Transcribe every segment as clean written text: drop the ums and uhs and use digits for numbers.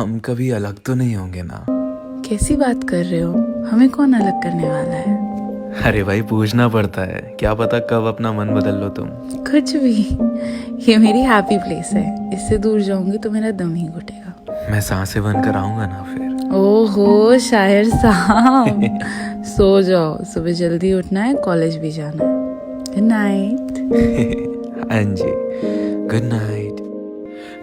हम कभी अलग तो नहीं होंगे ना? कैसी बात कर रहे हो? हमें कौन अलग करने वाला है? अरे भाई, पूछना पड़ता है, क्या पता कब अपना मन बदल लो तुम। कुछ भी। ये मेरी हैप्पी प्लेस है, इससे दूर जाऊंगी तो मेरा दम ही घुटेगा। मैं सांसें बनकर आऊंगा ना फिर। ओहो शायर साहब, सो जाओ, सुबह जल्दी उठना है, कॉलेज भी जाना है। Good night. हाँ जी, गुड नाइट।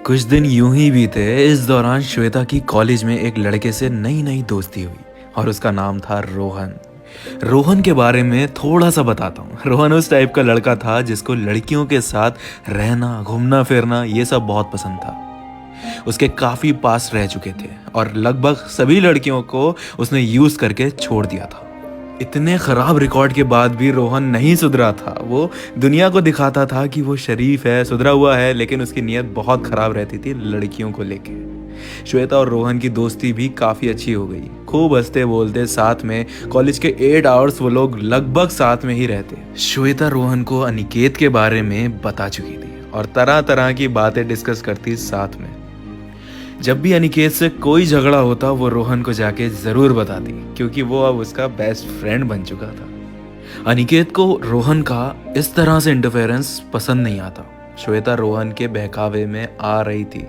कुछ दिन यूं ही बीते। इस दौरान श्वेता की कॉलेज में एक लड़के से नई नई दोस्ती हुई और उसका नाम था रोहन। रोहन के बारे में थोड़ा सा बताता हूँ। रोहन उस टाइप का लड़का था जिसको लड़कियों के साथ रहना, घूमना फिरना ये सब बहुत पसंद था। उसके काफी पास रह चुके थे और लगभग सभी लड़कियों को उसने यूज करके छोड़ दिया था। इतने खराब रिकॉर्ड के बाद भी रोहन नहीं सुधरा था। वो दुनिया को दिखाता था कि वो शरीफ है, सुधरा हुआ है, लेकिन उसकी नीयत बहुत खराब रहती थी लड़कियों को लेके। श्वेता और रोहन की दोस्ती भी काफी अच्छी हो गई। खूब हंसते बोलते साथ में, कॉलेज के 8 आवर्स वो लोग लगभग साथ में ही रहते। श्वेता रोहन को अनिकेत के बारे में बता चुकी थी और तरह तरह की बातें डिस्कस करती साथ में। जब भी अनिकेत से कोई झगड़ा होता वो रोहन को जाके जरूर बताती, क्योंकि वो अब उसका बेस्ट फ्रेंड बन चुका था। अनिकेत को रोहन का इस तरह से इंटरफेरेंस पसंद नहीं आता। श्वेता रोहन के बहकावे में आ रही थी।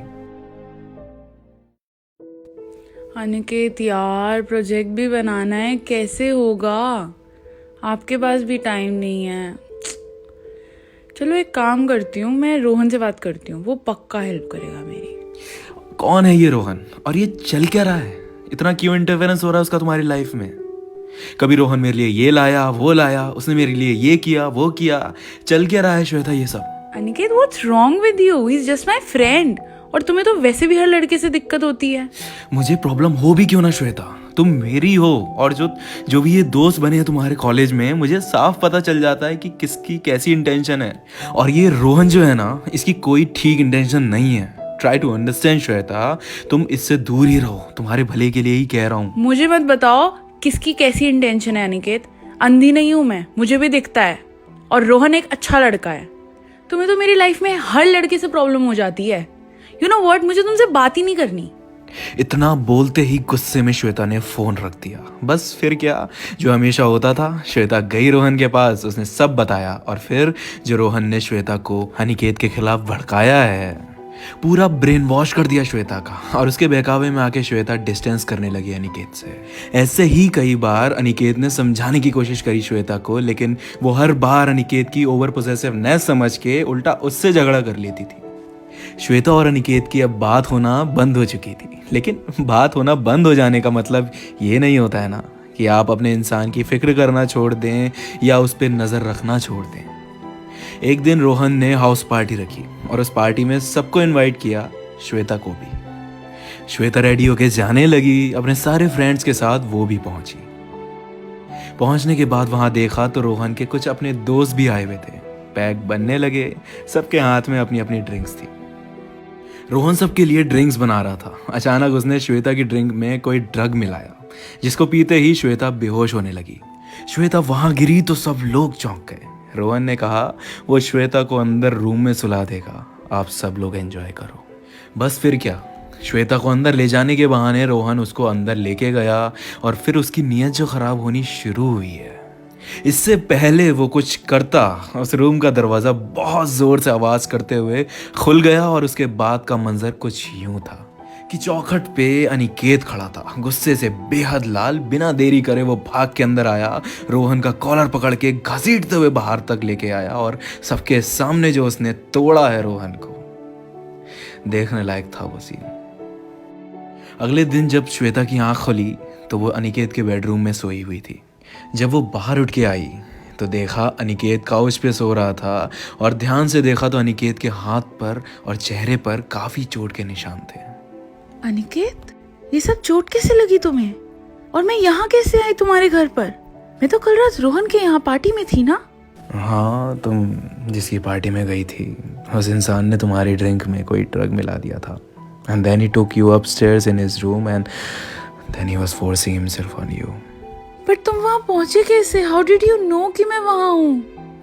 अनिकेत यार, प्रोजेक्ट भी बनाना है, कैसे होगा? आपके पास भी टाइम नहीं है। चलो एक काम करती हूँ, मैं रोहन से बात करती हूँ, वो पक्का हेल्प करेगा मेरी। कौन है ये रोहन और ये चल क्या रहा है? इतना क्यों इंटरफेरेंस हो रहा है उसका तुम्हारी लाइफ में? कभी रोहन मेरे लिए ये लाया वो लाया, उसने मेरे लिए ये किया वो किया। चल क्या रहा है श्वेता ये सब? Aniket, what's wrong with you? He is just my friend. और तुम्हें तो वैसे भी हर लड़के से दिक्कत होती है। मुझे प्रॉब्लम हो भी क्यों ना श्वेता, तुम मेरी हो। और जो भी ये दोस्त बने हैं तुम्हारे कॉलेज में, मुझे साफ पता चल जाता है कि किसकी कैसी इंटेंशन है। और ये रोहन जो है ना, इसकी कोई ठीक इंटेंशन नहीं है। ट्राई टू अंडरस्टैंड श्वेता, तुम इससे दूर ही रहो, तुम्हारे भले के लिए ही कह रहा हूँ। मुझे मत बताओ किसकी कैसी इंटेंशन है अनिकेत। अंधी नहीं हूं मैं, मुझे भी दिखता है। और रोहन एक अच्छा लड़का है। तुम्हें तो मेरी लाइफ में हर लड़के से प्रॉब्लम हो जाती है। यू नो व्हाट, मुझे तुमसे बात ही नहीं करनी। इतना बोलते ही गुस्से में श्वेता ने फोन रख दिया। बस फिर क्या, जो हमेशा होता था, श्वेता गई रोहन के पास, उसने सब बताया। और फिर जो रोहन ने श्वेता को अनिकेत के खिलाफ भड़काया है, पूरा ब्रेन वॉश कर दिया श्वेता का। और उसके बहकावे में आके श्वेता डिस्टेंस करने लगी अनिकेत से। ऐसे ही कई बार अनिकेत ने समझाने की कोशिश करी श्वेता को, लेकिन वो हर बार अनिकेत की ओवर पोसेसिवनेस समझ के उल्टा उससे झगड़ा कर लेती थी। श्वेता और अनिकेत की अब बात होना बंद हो चुकी थी। लेकिन बात होना बंद हो जाने का मतलब ये नहीं होता है ना कि आप अपने इंसान की फिक्र करना छोड़ दें या उस पर नज़र रखना छोड़ दें। एक दिन रोहन ने हाउस पार्टी रखी और उस पार्टी में सबको इनवाइट किया, श्वेता को भी। श्वेता रेडी होके जाने लगी अपने सारे फ्रेंड्स के साथ, वो भी पहुंची। पहुंचने के बाद वहां देखा तो रोहन के कुछ अपने दोस्त भी आए हुए थे। पैक बनने लगे, सबके हाथ में अपनी अपनी ड्रिंक्स थी। रोहन सबके लिए ड्रिंक्स बना रहा था। अचानक उसने श्वेता की ड्रिंक में कोई ड्रग मिलाया, जिसको पीते ही श्वेता बेहोश होने लगी। श्वेता वहां गिरी तो सब लोग चौंक गए। रोहन ने कहा वो श्वेता को अंदर रूम में सुला देगा, आप सब लोग एंजॉय करो। बस फिर क्या, श्वेता को अंदर ले जाने के बहाने रोहन उसको अंदर लेके गया और फिर उसकी नीयत जो खराब होनी शुरू हुई है। इससे पहले वो कुछ करता, उस रूम का दरवाजा बहुत जोर से आवाज करते हुए खुल गया और उसके बाद का मंजर कुछ यूं था कि चौखट पे अनिकेत खड़ा था, गुस्से से बेहद लाल। बिना देरी करे वो भाग के अंदर आया, रोहन का कॉलर पकड़ के घसीटते हुए बाहर तक लेके आया और सबके सामने जो उसने तोड़ा है रोहन को, देखने लायक था वो सीन। अगले दिन जब श्वेता की आंख खुली तो वो अनिकेत के बेडरूम में सोई हुई थी। जब वो बाहर उठ के आई तो देखा अनिकेत काउच पे सो रहा था और ध्यान से देखा तो अनिकेत के हाथ पर और चेहरे पर काफी चोट के निशान थे। अनिकेत, ये सब चोट कैसे लगी तुम्हें? और मैं यहाँ कैसे आई तुम्हारे घर पर? मैं तो कल रात रोहन के यहाँ पार्टी में थी ना। हाँ, तुम जिसकी पार्टी में गई थी, उस इंसान ने तुम्हारी ड्रिंक में कोई ड्रग मिला दिया था। And then he took you upstairs in his room and then he was forcing himself on you. पर तुम वहाँ पहुँचे कैसे? हाउ डिड यू नो कि मैं वहाँ हूँ?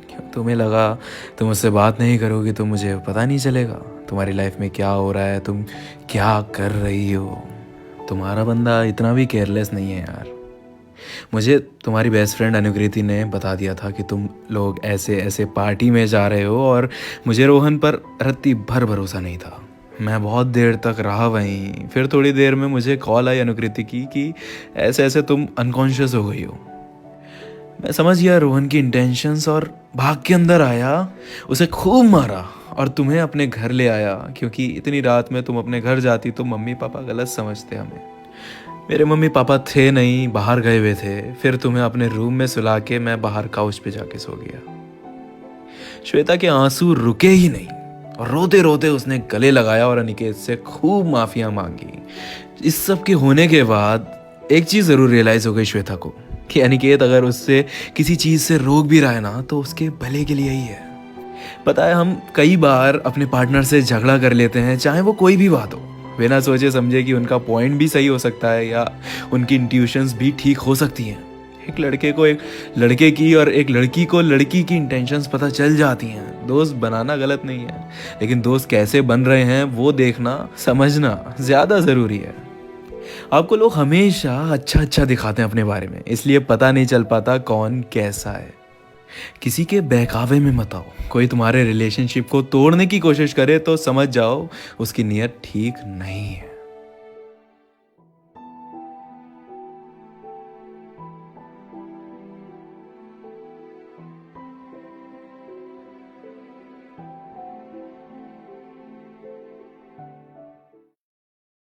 क्यों तुम्हें लगा तुम मुझसे बात नहीं करोगी तो मुझे पता नहीं चलेगा तुम्हारी लाइफ में क्या हो रहा है, तुम क्या कर रही हो? तुम्हारा बंदा इतना भी केयरलेस नहीं है यार। मुझे तुम्हारी बेस्ट फ्रेंड अनुकृति ने बता दिया था कि तुम लोग ऐसे ऐसे पार्टी में जा रहे हो, और मुझे रोहन पर रत्ती भर भरोसा नहीं था। मैं बहुत देर तक रहा वहीं। फिर थोड़ी देर में मुझे कॉल आई अनुकृति की कि ऐसे ऐसे तुम अनकॉन्शियस हो गई हो। मैं समझ गया रोहन की इंटेंशंस और भाग के अंदर आया, उसे खूब मारा और तुम्हें अपने घर ले आया, क्योंकि इतनी रात में तुम अपने घर जाती तो मम्मी पापा गलत समझते हमें। मेरे मम्मी पापा थे नहीं, बाहर गए हुए थे। फिर तुम्हें अपने रूम में सुला के मैं बाहर काउच पे जाके सो गया। श्वेता के आंसू रुके ही नहीं और रोते रोते उसने गले लगाया और अनिकेत से खूब माफिया मांगी। इस सब के होने के बाद एक चीज जरूर रियलाइज हो गई श्वेता को कि अनिकेत अगर उससे किसी चीज से रोक भी रहा है ना तो उसके भले के लिए ही है। पता है, हम कई बार अपने पार्टनर से झगड़ा कर लेते हैं, चाहे वो कोई भी बात हो, बिना सोचे समझे कि उनका पॉइंट भी सही हो सकता है या उनकी इंट्यूशंस भी ठीक हो सकती हैं। एक लड़के को एक लड़के की और एक लड़की को लड़की की इंटेंशंस पता चल जाती हैं। दोस्त बनाना गलत नहीं है, लेकिन दोस्त कैसे बन रहे हैं वो देखना समझना ज़्यादा ज़रूरी है। आपको लोग हमेशा अच्छा अच्छा दिखाते हैं अपने बारे में, इसलिए पता नहीं चल पाता कौन कैसा है। किसी के बहकावे में मत आओ। कोई तुम्हारे रिलेशनशिप को तोड़ने की कोशिश करे तो समझ जाओ उसकी नीयत ठीक नहीं है।